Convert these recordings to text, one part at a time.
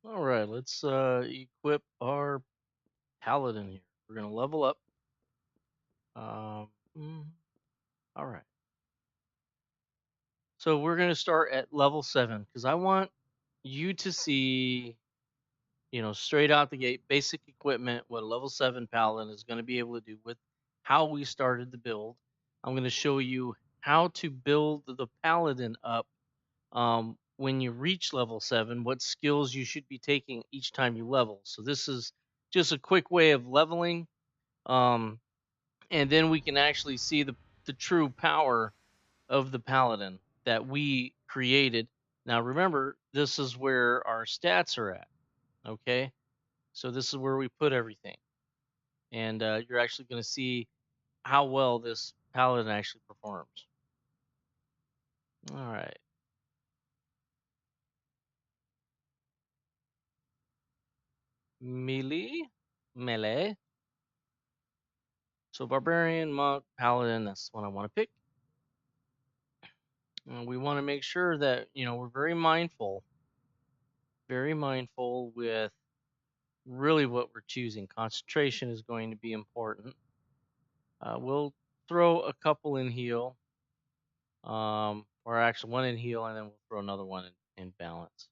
All right, let's equip our paladin here. We're gonna level up. Um, mm, all right, so we're gonna start at level 7 because I want you to see, straight out the gate, basic equipment, what a level 7 paladin is going to be able to do with how we started the build. I'm going to show you how to build the paladin up when you reach level 7, what skills you should be taking each time you level. So this is just a quick way of leveling, um, and then we can actually see the true power of the paladin that we created. Now remember, this is where our stats are at. Okay, so this is where we put everything, and you're actually going to see how well this paladin actually performs. All right, melee. So barbarian, monk, paladin. That's what I want to pick. And we want to make sure that we're very mindful with really what we're choosing. Concentration is going to be important. We'll throw a couple in heal, or actually one in heal, and then we'll throw another one in balance.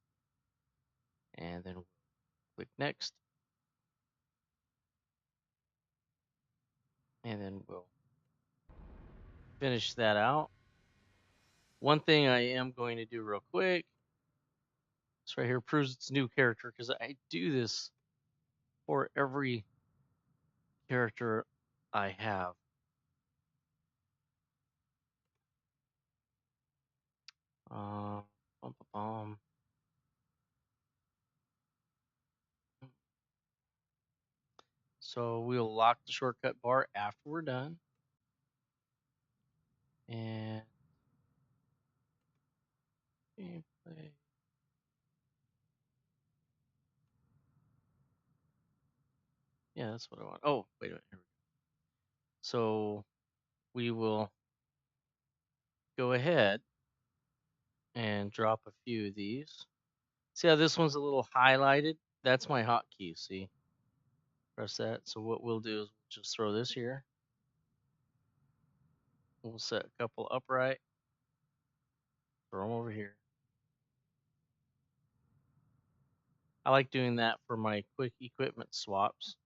And then we'll click next, and then we'll finish that out. One thing I am going to do real quick, this right here proves it's a new character because I do this for every character I have. Uh, bum, bum, bum. So we'll lock the shortcut bar after we're done. And gameplay. Yeah, that's what I want. Oh, wait a minute. Here we go. So we will go ahead and drop a few of these. See how this one's a little highlighted? That's my hotkey, see? Press that. So what we'll do is we'll just throw this here. We'll set a couple upright. Throw them over here. I like doing that for my quick equipment swaps.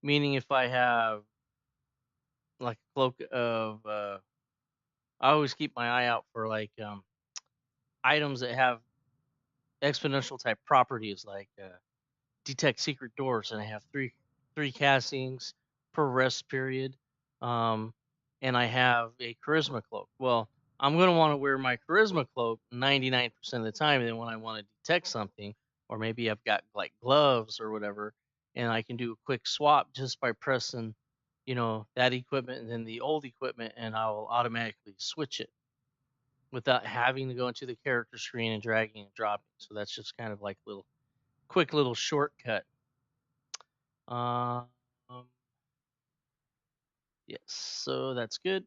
Meaning if I have like a cloak of, I always keep my eye out for like items that have exponential type properties, like detect secret doors, and I have three castings per rest period, um, and I have a charisma cloak. Well, I'm going to want to wear my charisma cloak 99% of the time. And then when I want to detect something, or maybe I've got like gloves or whatever, and I can do a quick swap just by pressing, that equipment and then the old equipment, and I will automatically switch it without having to go into the character screen and dragging and dropping. So that's just kind of like a little quick little shortcut. Um, yes, so that's good.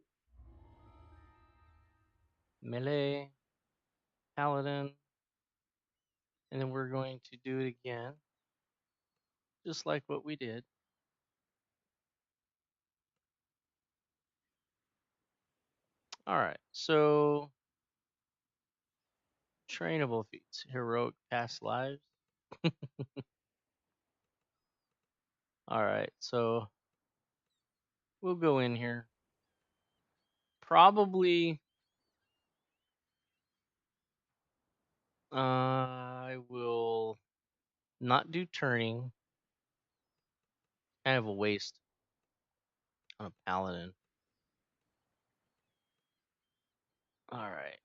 Melee, paladin, and then we're going to do it again, just like what we did. All right, so trainable feats, heroic past lives. All right, so we'll go in here. Probably, I will not do turning. Kind of a waste on a paladin. All right.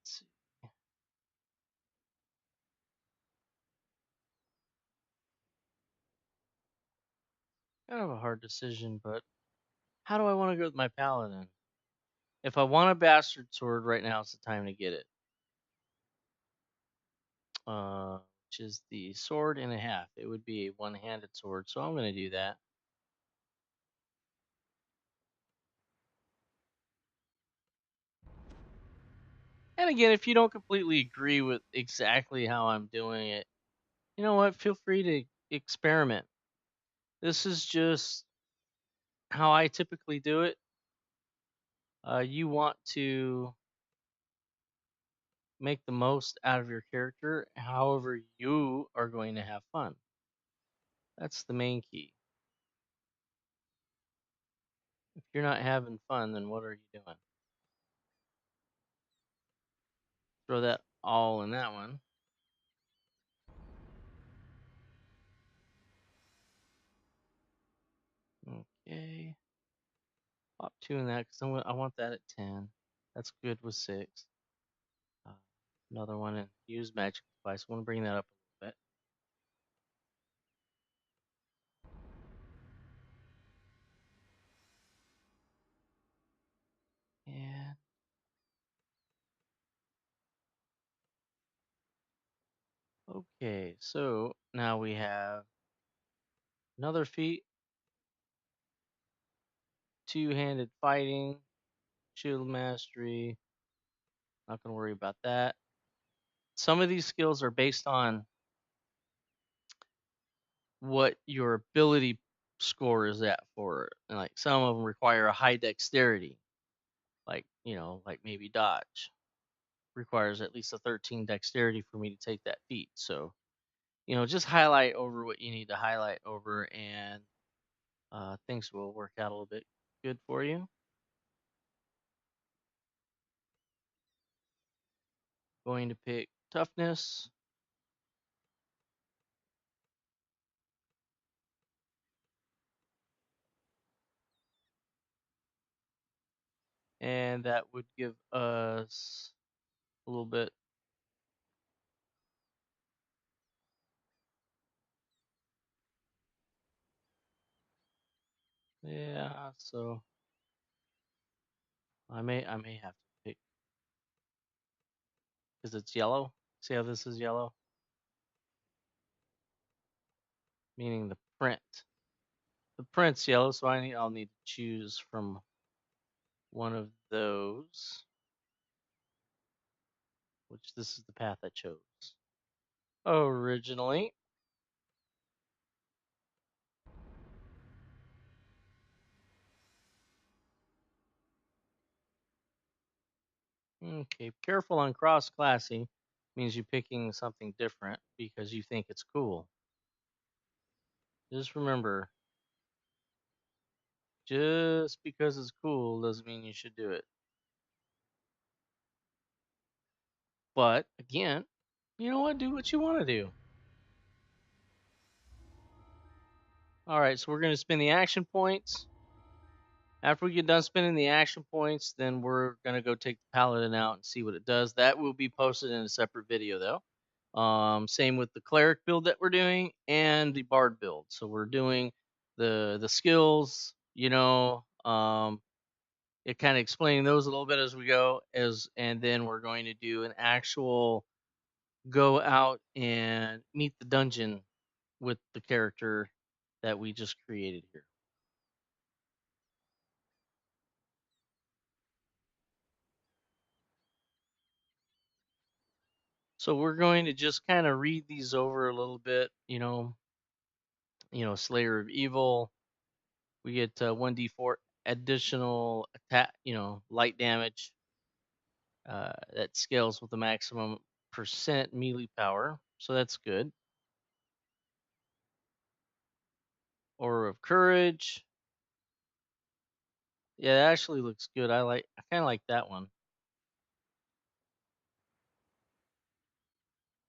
Let's see. Kind of a hard decision, but how do I want to go with my paladin? If I want a bastard sword right now, it's the time to get it. which is the sword and a half. It would be a one-handed sword, so I'm going to do that. And again, if you don't completely agree with exactly how I'm doing it, you know what? Feel free to experiment. This is just how I typically do it. You want to make the most out of your character, however, you are going to have fun. That's the main key. If you're not having fun, then what are you doing? Throw that all in that one. Okay. Pop 2 in that because I want that at 10. That's good with 6. Uh, another one and use magic device. I want to bring that up a little bit. And okay, so now we have another feat, two-handed fighting, shield mastery. Not gonna worry about that. Some of these skills are based on what your ability score is at for it. And like some of them require a high dexterity, like like maybe dodge requires at least a 13 dexterity for me to take that feat. So just highlight over what you need to highlight over, and things will work out a little bit good for you. Going to pick toughness. And that would give us a little bit. Yeah, so I may have to pick because it's yellow. See how this is yellow? Meaning the print. The print's yellow, so I'll need to choose from one of those, which this is the path I chose originally. Okay, careful on cross-classing means you're picking something different because you think it's cool. Just remember, just because it's cool doesn't mean you should do it. But again, you know what? Do what you want to do. All right, so we're going to spend the action points. After we get done spending the action points, then we're going to go take the paladin out and see what it does. That will be posted in a separate video, though. Same with the cleric build that we're doing and the bard build. So we're doing the skills, it kind of explaining those a little bit as we go, and then we're going to do an actual go out and meet the dungeon with the character that we just created here. So we're going to just kind of read these over a little bit, Slayer of Evil. We get 1d4 additional attack, light damage. That scales with the maximum percent melee power, so that's good. Aura of Courage. Yeah, that actually looks good. I kind of like that one.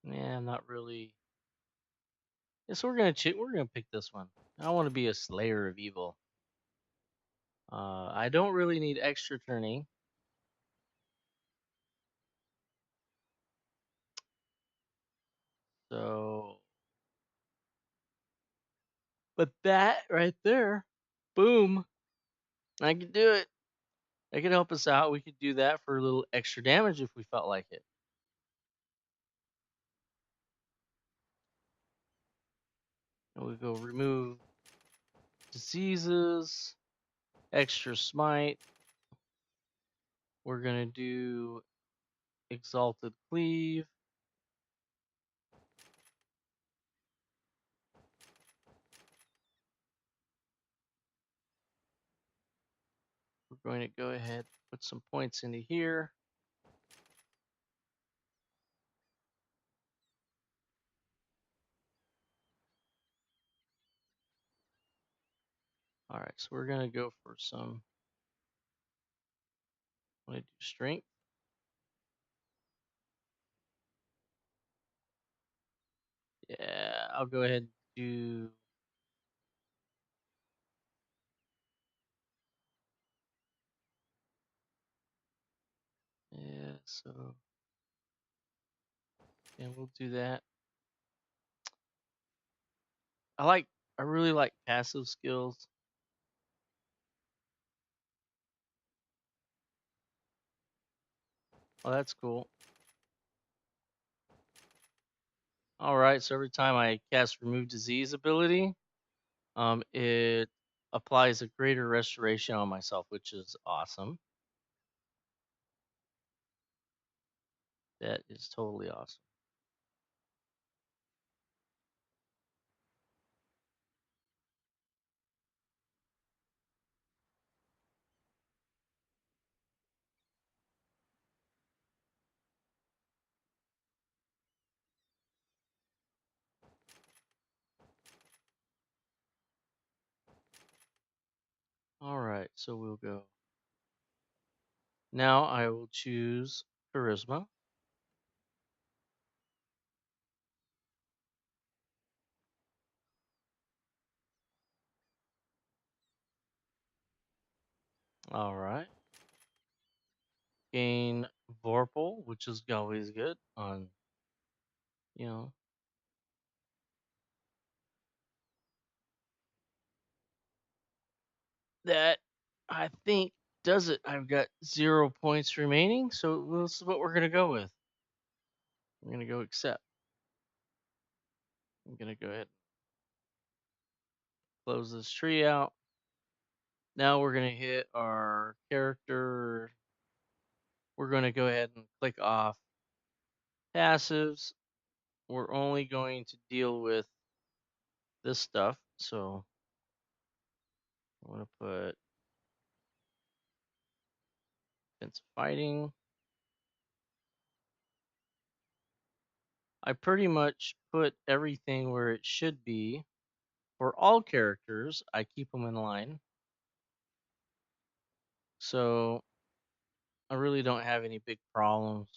Yeah, I'm not really. Yeah, so we're gonna pick this one. I want to be a Slayer of Evil. I don't really need extra turning. So, but that right there, boom, I could do it. That could help us out. We could do that for a little extra damage if we felt like it. And we go remove diseases, extra smite. We're gonna do exalted cleave. We're going to go ahead and put some points into here. All right, so we're gonna go for some. I'm gonna do strength. Yeah, I'll go ahead and do. Yeah, so yeah, we'll do that. I really like passive skills. Oh, that's cool. All right, so every time I cast Remove Disease ability, it applies a greater restoration on myself, which is awesome. That is totally awesome. All right, so we'll go. Now I will choose Charisma. All right. Gain Vorpal, which is always good on, you know, that I think does it. I've got 0 points remaining, so this is what we're gonna go with. I'm gonna go accept. I'm gonna go ahead and close this tree out. Now we're gonna hit our character. We're gonna go ahead and click off passives. We're only going to deal with this stuff. So I'm gonna put defensive fighting. I pretty much put everything where it should be. For all characters, I keep them in line. So I really don't have any big problems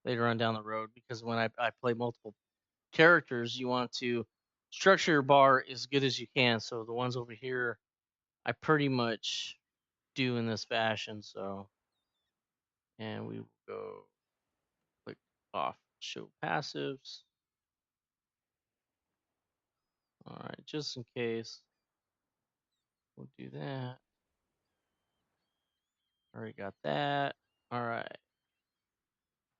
later on down the road because when I play multiple characters, you want to structure your bar as good as you can. So the ones over here, I pretty much do in this fashion. So, and we will go click off show passives. All right, just in case, we'll do that. Already got that. All right.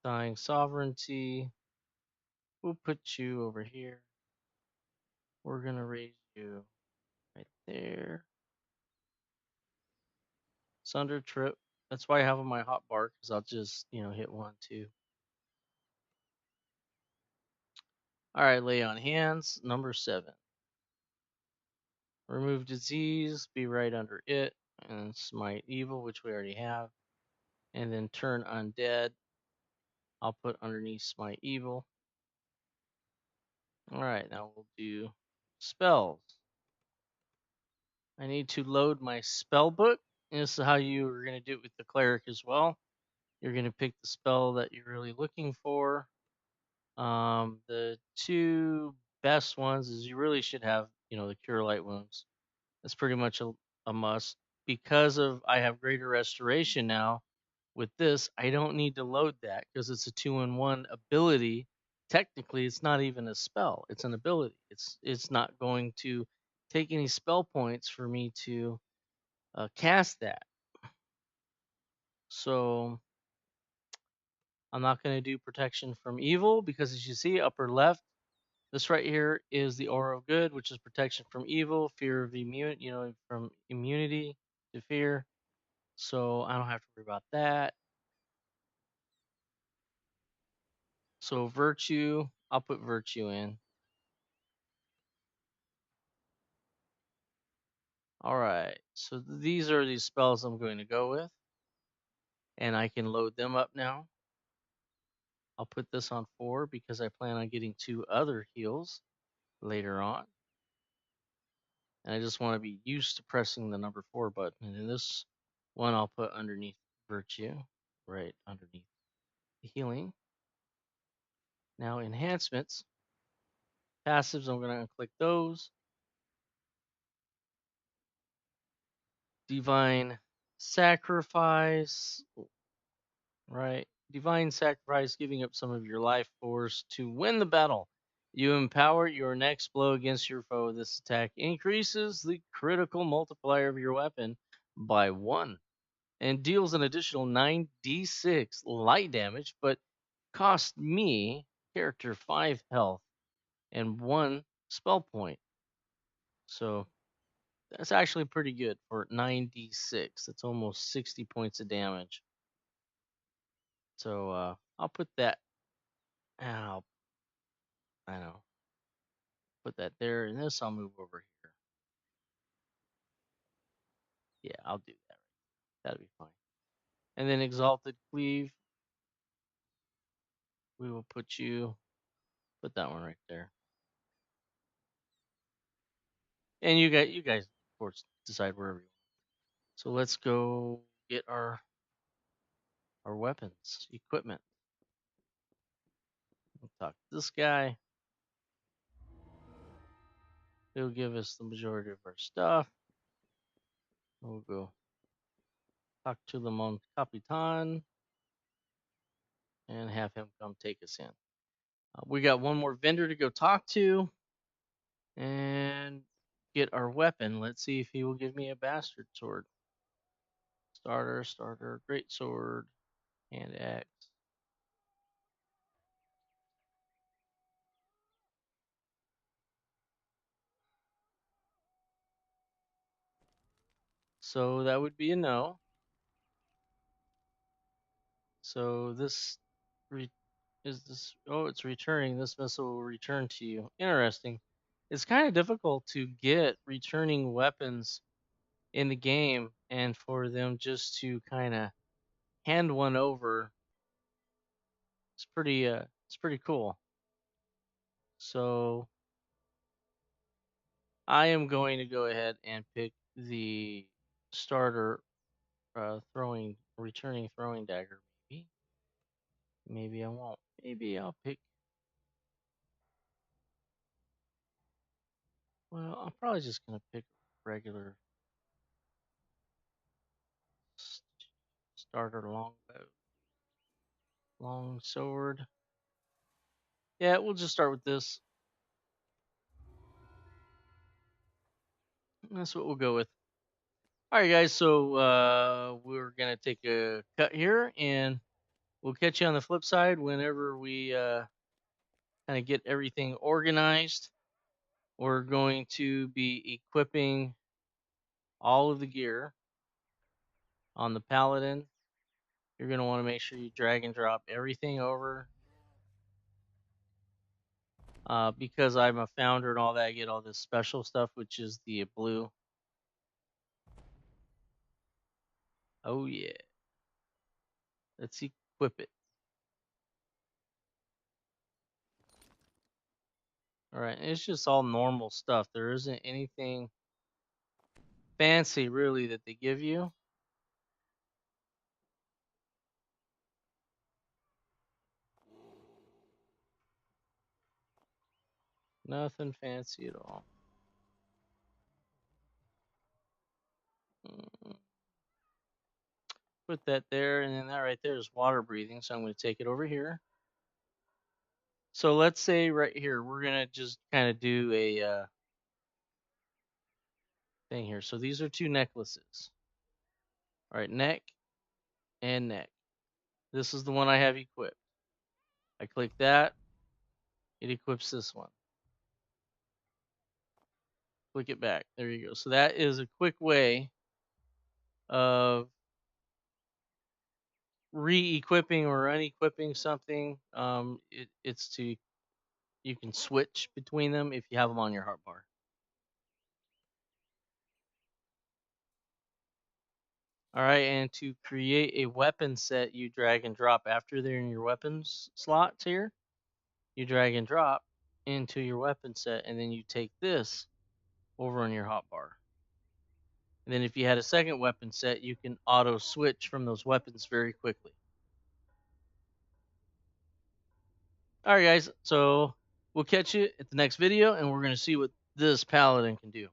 Dying sovereignty. We'll put you over here. We're going to raise you right there. Sunder trip. That's why I have on my hot bar because I'll just, hit 1, 2. All right, lay on hands. Number 7. Remove disease. Be right under it. And smite evil, which we already have. And then turn undead. I'll put underneath smite evil. All right, now we'll do spells. I need to load my spell book. And this is how you are going to do it with the cleric as well. You're going to pick the spell that you're really looking for. The two best ones is you really should have, the cure light wounds. That's pretty much a must. Because of I have greater restoration now, with this, I don't need to load that because it's a 2-in-1 ability. Technically, it's not even a spell; it's an ability. It's not going to take any spell points for me to cast that. So I'm not going to do protection from evil because, as you see, upper left, this right here is the aura of good, which is protection from evil, fear of immune, from immunity to fear. So I don't have to worry about that. So virtue, I'll put virtue in. All right. So these are the spells I'm going to go with, and I can load them up now. I'll put this on 4 because I plan on getting 2 other heals later on. And I just want to be used to pressing the number 4 button. And in this one, I'll put underneath virtue, right underneath the healing. Now, enhancements, passives, I'm going to click those. Divine sacrifice, right? Divine sacrifice, giving up some of your life force to win the battle. You empower your next blow against your foe. This attack increases the critical multiplier of your weapon by 1 and deals an additional 9d6 light damage, but cost me, character, 5 health and 1 spell point. So that's actually pretty good for 9d6. That's almost 60 points of damage. So I'll put that. I know. Put that there, and this I'll move over here. Yeah, I'll do that. That'll be fine. And then exalted cleave. We will put that one right there. And you guys, of course, decide wherever you want. So let's go get our weapons, equipment. We'll talk to this guy. He'll give us the majority of our stuff. We'll go talk to the Mon Capitan and have him come take us in. We got one more vendor to go talk to and get our weapon. Let's see if he will give me a bastard sword. Starter, great sword, hand axe. So that would be a no. So this it's returning. This missile will return to you. Interesting. It's kind of difficult to get returning weapons in the game and for them just to kind of hand one over. It's pretty cool. So I am going to go ahead and pick the starter returning throwing dagger. Maybe I won't. Maybe I'll pick. Well, I'm probably just gonna pick regular starter longbow, long sword. Yeah, we'll just start with this. That's what we'll go with. All right, guys. So we're gonna take a cut here, and we'll catch you on the flip side whenever we kind of get everything organized. We're going to be equipping all of the gear on the Paladin. You're going to want to make sure you drag and drop everything over. Because I'm a founder and all that, I get all this special stuff, which is the blue. Oh, yeah. Let's equip it. All right. It's just all normal stuff. There isn't anything fancy, really, that they give you. Nothing fancy at all. Put that there, and then that right there is water breathing, so I'm going to take it over here. So let's say right here, we're going to just kind of do a thing here. So these are 2 necklaces. All right, neck and neck. This is the one I have equipped. I click that, it equips this one. Click it back. There you go. So that is a quick way of re-equipping or unequipping something. It's to you can switch between them if you have them on your hotbar. All right, and to create a weapon set, you drag and drop after they're in your weapons slots here. You drag and drop into your weapon set, and then you take this over on your hotbar. And then if you had a second weapon set, you can auto switch from those weapons very quickly. All right, guys. So we'll catch you at the next video, and we're going to see what this Paladin can do.